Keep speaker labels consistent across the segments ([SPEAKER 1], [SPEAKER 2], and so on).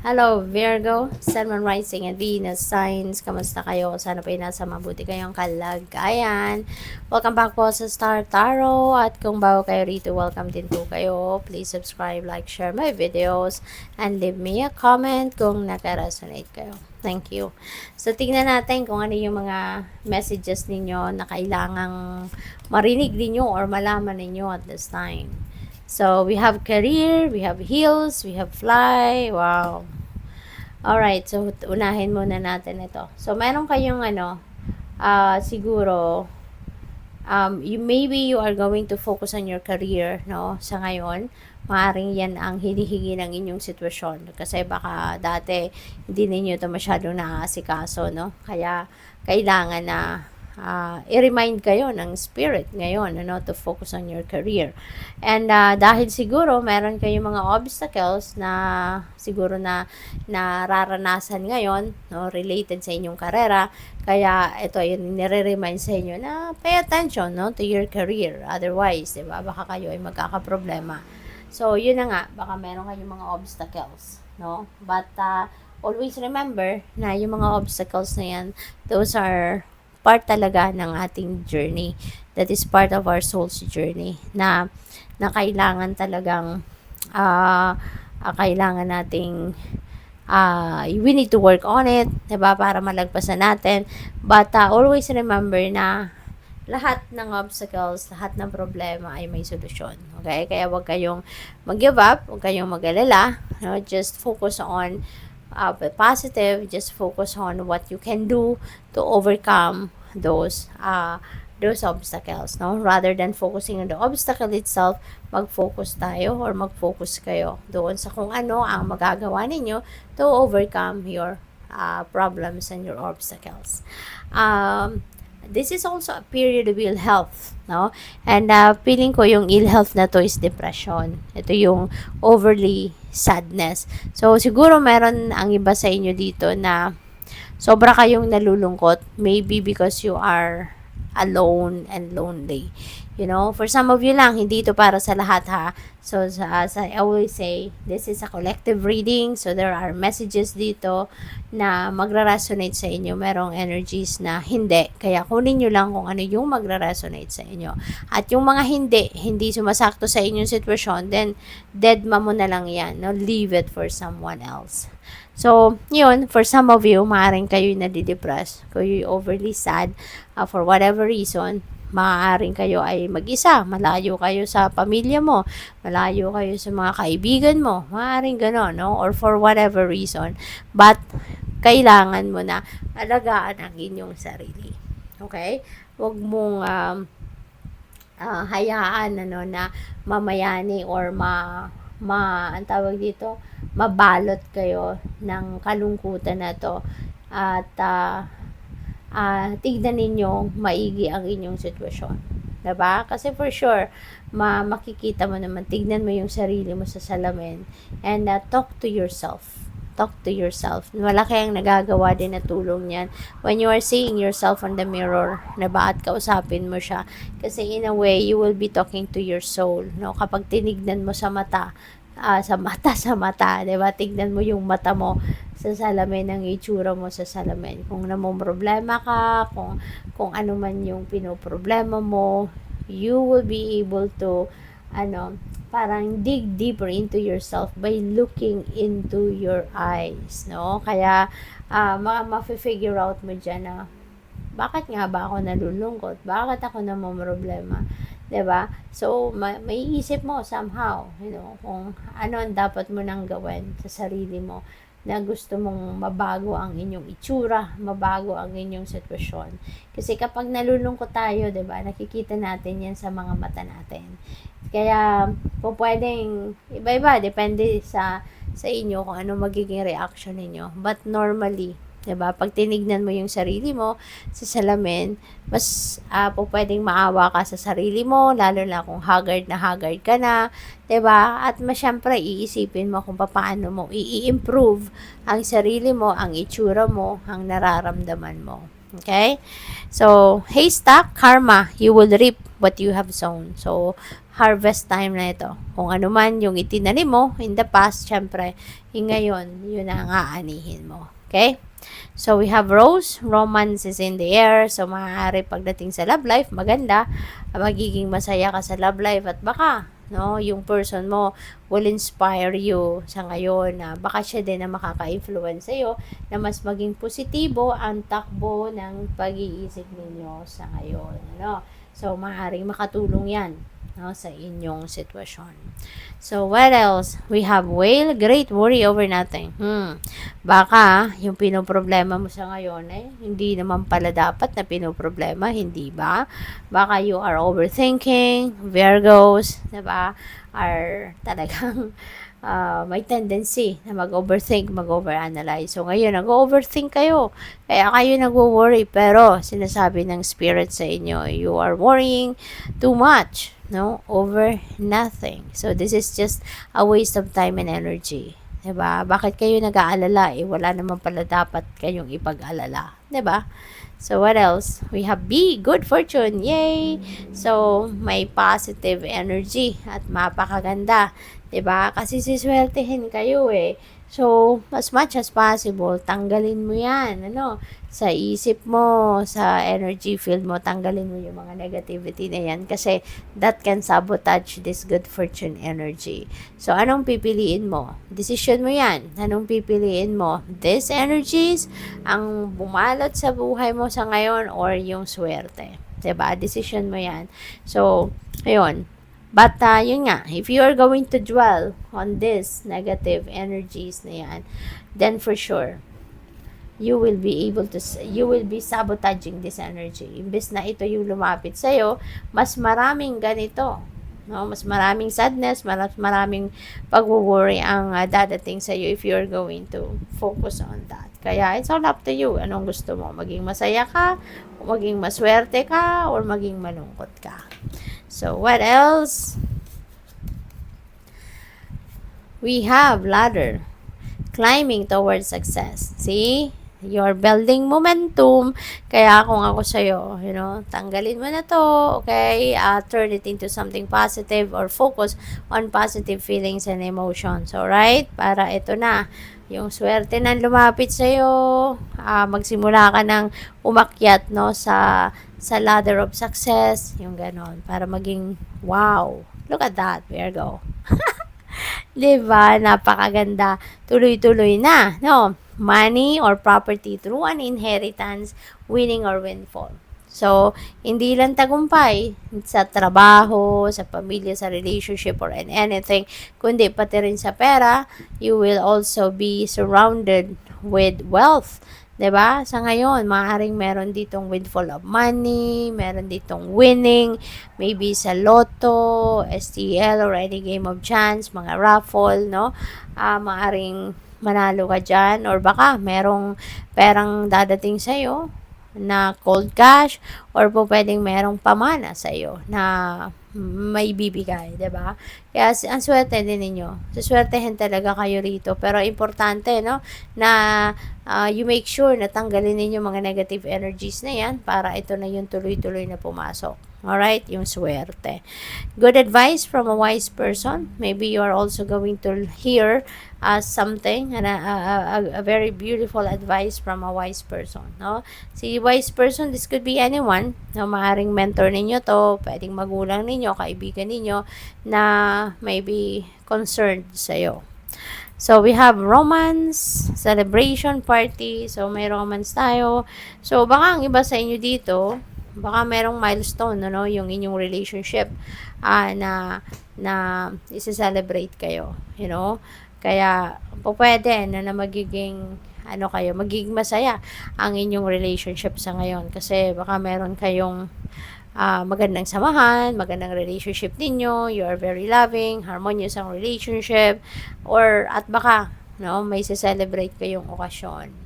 [SPEAKER 1] Hello Virgo, Sun, Moon, Rising, and Venus signs. Kamusta kayo? Sana po nasa mabuti kayong kalagayan. Welcome back po sa Star Tarot. At kung bago kayo rito, welcome din po kayo. Please subscribe, like, share my videos, and leave me a comment kung naka-resonate kayo. Thank you. So, tingnan natin kung ano yung mga messages ninyo na kailangang marinig ninyo or malaman ninyo at this time. So, we have career, we have heals, we have fly. Wow. Alright, so unahin muna natin ito. So, meron kayong siguro, maybe you are going to focus on your career, no? Sa ngayon, maaring yan ang hinihingi ng inyong sitwasyon. Kasi baka dati, hindi ninyo ito masyadong naaasikaso, no? Kaya, kailangan na i-remind kayo ng spirit ngayon, to focus on your career. And dahil siguro meron kayong mga obstacles na siguro na nararanasan ngayon, no, related sa inyong karera, kaya ito yung nire-remind sa inyo na pay attention, no, to your career. Otherwise, diba, baka kayo ay magkakaproblema. So, yun na nga, baka meron kayong mga obstacles, no? But always remember na yung mga obstacles na yan, those are part talaga ng ating journey. That is part of our soul's journey na kailangan talagang kailangan nating we need to work on it, diba, para malagpasan natin. But always remember na lahat ng obstacles, lahat ng problema ay may solusyon. Okay? Kaya wag kayong mag-give up, wag kayong mag-alala. No? Just focus on positive, just focus on what you can do to overcome those obstacles, no? Rather than focusing on the obstacle itself, mag-focus tayo or mag-focus kayo doon sa kung ano ang magagawa ninyo to overcome your problems and your obstacles. This is also a period of ill health, no? And feeling ko yung ill health na to is depression. Ito yung overly sadness. So, siguro meron ang iba sa inyo dito na sobra kayong nalulungkot, maybe because you are alone and lonely. You know, for some of you lang, hindi ito para sa lahat, ha. So, as I always say, this is a collective reading. So, there are messages dito na magra-resonate sa inyo. Merong energies na hindi. Kaya kunin nyo lang kung ano yung magra-resonate sa inyo. At yung mga hindi sumasakto sa inyong sitwasyon, then, deadma mo na lang yan. No? Leave it for someone else. So, yun, for some of you, maaaring kayo nadidepress, kayo overly sad, for whatever reason, maaaring kayo ay mag-isa, malayo kayo sa pamilya mo, malayo kayo sa mga kaibigan mo, maaaring gano'n, no? Or for whatever reason. But, kailangan mo na alagaan ang inyong sarili. Okay? Huwag mong hayaan na mamayani or ang tawag dito, mabalot kayo ng kalungkutan na to. At tignan ninyo maigi ang inyong sitwasyon. Diba? Kasi for sure, makikita mo naman, tignan mo yung sarili mo sa salamin and talk to yourself. Talk to yourself. Wala kayang nagagawa din na tulong yan. When you are seeing yourself on the mirror, at kausapin mo siya. Kasi in a way, you will be talking to your soul. No? Kapag tinignan mo sa mata, sa mata, diba? Tignan mo yung mata mo sa salamin, ang itsura mo sa salamin. Kung namong problema ka, kung ano man yung pinoproblema mo, you will be able to, parang dig deeper into yourself by looking into your eyes, no? Kaya, ma-figure out mo dyan na, bakit nga ba ako nalulungkot? Bakit ako namomroblema? Diba? So, may isip mo somehow, kung ano ang dapat mo nang gawin sa sarili mo na gusto mong mabago ang inyong itsura, mabago ang inyong sitwasyon. Kasi kapag nalulungkot tayo, diba, nakikita natin yan sa mga mata natin. Kaya, kung pwedeng, iba-iba, depende sa inyo kung ano magiging reaction ninyo. But normally, diba, pag tinignan mo yung sarili mo sa salamin, mas pwedeng maawa ka sa sarili mo, lalo na kung haggard ka na, diba? At syempre, iisipin mo kung paano mo i-improve ang sarili mo, ang itsura mo, ang nararamdaman mo. Okay? So, haystack, karma, you will reap what you have sown. So, harvest time na ito. Kung ano man yung itinanim mo in the past, syempre, yung ngayon, yun ang aanihin mo. Okay? So, we have rose. Romance is in the air. So, maaari pagdating sa love life, maganda. Magiging masaya ka sa love life at baka, no, yung person mo will inspire you sa ngayon na baka siya din na makaka-influence sa'yo na mas maging positibo ang takbo ng pag-iisip ninyo sa ngayon. Ano? So, maaaring makatulong yan, no, sa inyong sitwasyon. So, what else? We have whale, great worry over nothing. Baka, yung pinoproblema mo sa ngayon, hindi naman pala dapat na pinoproblema, hindi ba? Baka you are overthinking, Virgos, diba? Are talagang may tendency na mag-overthink, mag-overanalyze. So, ngayon, nag-overthink kayo. Kaya kayo nag-worry, pero sinasabi ng spirit sa inyo, you are worrying too much, no? Over nothing. So, this is just a waste of time and energy. Diba? Bakit kayo nag-aalala? Wala naman pala dapat kayong ipag-alala. Diba? So, what else? We have B, good fortune. Yay! So, may positive energy at mapakaganda. Diba? Kasi siswertehin kayo eh. So, as much as possible, tanggalin mo yan. Ano? Sa isip mo, sa energy field mo, tanggalin mo yung mga negativity na yan. Kasi that can sabotage this good fortune energy. So, anong pipiliin mo? Decision mo yan. Anong pipiliin mo? These energies, ang bumalot sa buhay mo sa ngayon or yung swerte. Diba? Decision mo yan. So, ayun. But, yun nga, if you are going to dwell on this negative energies na yan, then for sure, you will be sabotaging this energy. Imbes na ito yung lumapit sa'yo, mas maraming ganito. No? Mas maraming sadness, maraming pag-worry ang dadating sa'yo if you're going to focus on that. Kaya, it's all up to you. Anong gusto mo? Maging masaya ka, maging maswerte ka, or maging malungkot ka. So, what else? We have ladder. Climbing towards success. See? You're building momentum. Kaya kung ako sa'yo, tanggalin mo na to, okay? Turn it into something positive or focus on positive feelings and emotions. Alright? Para ito na. Yung swerte na lumapit sa'yo, magsimula ka ng umakyat, no, sa ladder of success, yung ganon, para maging, wow, look at that, Virgo. Diba? Napakaganda. Tuloy-tuloy na, no? Money or property through an inheritance, winning or windfall. So, hindi lang tagumpay sa trabaho, sa pamilya, sa relationship, or in anything, kundi pati rin sa pera, you will also be surrounded with wealth. 'Di ba? Sa ngayon, maaaring meron ditong windfall of money, meron ditong winning, maybe sa lotto, STL, or any game of chance, mga raffle, no? Maaaring manalo ka dyan, or baka merong perang dadating sa'yo na cold cash, or po pwedeng merong pamana sa iyo na may bibigay, 'di ba? Kaya ang swerte din ninyo. Suswertehin talaga kayo rito, pero importante, no, na you make sure na tanggalin ninyo mga negative energies na 'yan para ito na yung tuloy-tuloy na pumasok. Alright, yung swerte. Good advice from a wise person. Maybe you are also going to hear something, and a very beautiful advice from a wise person. No? Si wise person, this could be anyone. No? Maaring mentor ninyo to, pwedeng magulang ninyo, kaibigan ninyo, na maybe concerned sa'yo. So, we have romance, celebration party. So, may romance tayo. So, baka ang iba sa inyo dito, baka merong milestone, no, yung inyong relationship na isi-celebrate kayo, Kaya, pwede na magiging, magiging masaya ang inyong relationship sa ngayon. Kasi, baka meron kayong magandang samahan, magandang relationship ninyo, you are very loving, harmonious ang relationship, at baka, may celebrate kayong okasyon.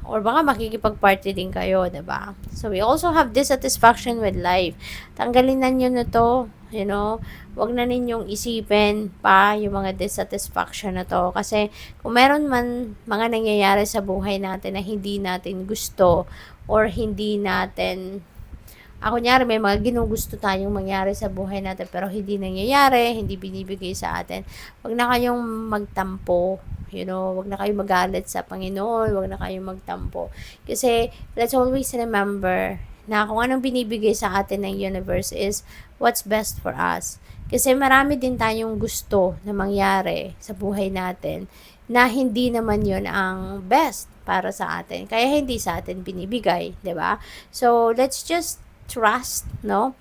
[SPEAKER 1] or baka makikipag-party din kayo, 'di ba? So we also have dissatisfaction with life. Tanggalin na niyo na 'to, you know. Wag na ninyong isipin pa yung mga dissatisfaction na 'to kasi kung meron man mga nangyayari sa buhay natin na hindi natin gusto or hindi natin kunyari may mga ginugusto tayong mangyari sa buhay natin pero hindi nangyayari, hindi binibigay sa atin. Wag na kayong magtampo, you know, wag na kayong magalit sa Panginoon, wag na kayong magtampo. Kasi let's always remember na kung anong binibigay sa atin ng universe is what's best for us. Kasi marami din tayong gusto na mangyari sa buhay natin na hindi naman yon ang best para sa atin. Kaya hindi sa atin binibigay, 'di ba? So let's just trust, no?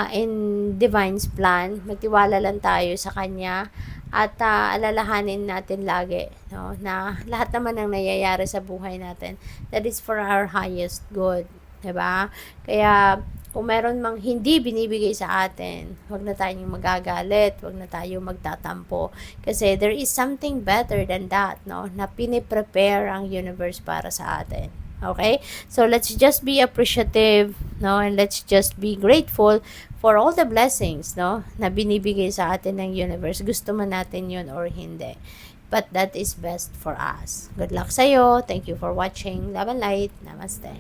[SPEAKER 1] In Divine's plan. Magtiwala lang tayo sa Kanya at alalahanin natin lagi, no? Na lahat naman ng nangyayari sa buhay natin, that is for our highest good, 'di ba? Kaya kung meron mang hindi binibigay sa atin, wag na tayong magagalit, wag na tayong magtatampo. Kasi there is something better than that, no? Na piniprepare ang universe para sa atin. Okay? So let's just be appreciative, no? And let's just be grateful for all the blessings, no? Na binibigay sa atin ng universe. Gusto man natin yun or hindi. But that is best for us. Good luck sa'yo. Thank you for watching. Love and light. Namaste.